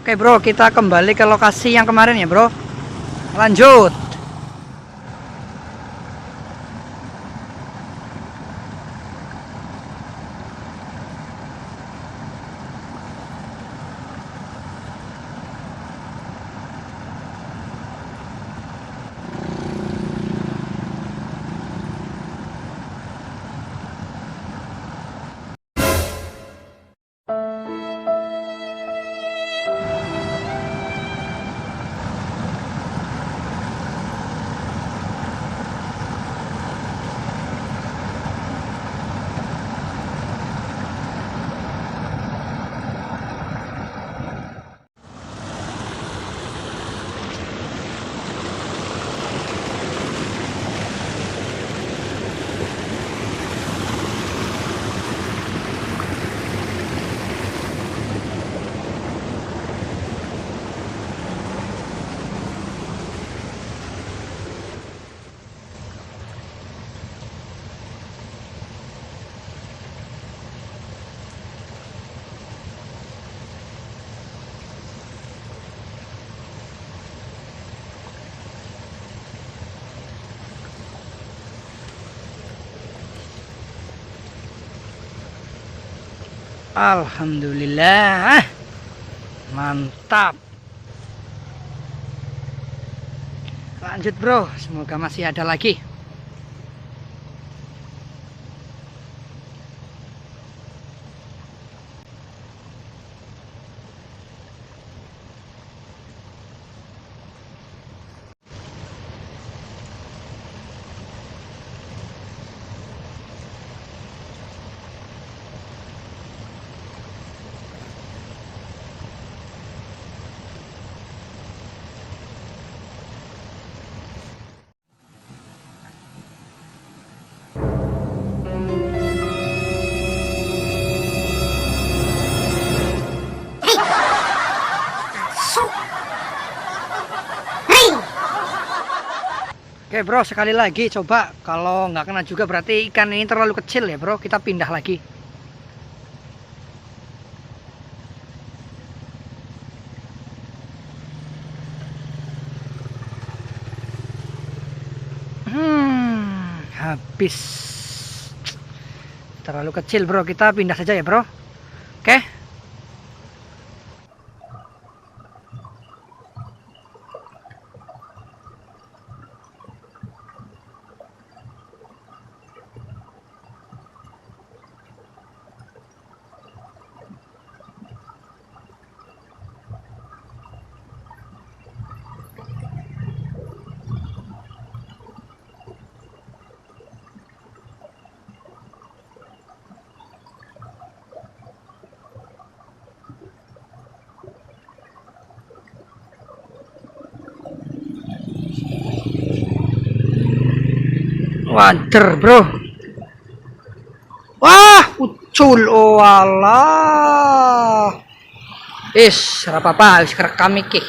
Oke bro, kita kembali ke lokasi yang kemarin ya bro. Lanjut. Alhamdulillah, mantap. Lanjut bro, semoga masih ada lagi. Oke bro, sekali lagi coba, kalau nggak kena juga berarti ikan ini terlalu kecil ya bro, kita pindah lagi. Habis. Terlalu kecil bro, kita pindah saja ya bro. Oke. Wader bro. Wah, ucul. Oh alah. Is, apa-apa, wis kerekam iki.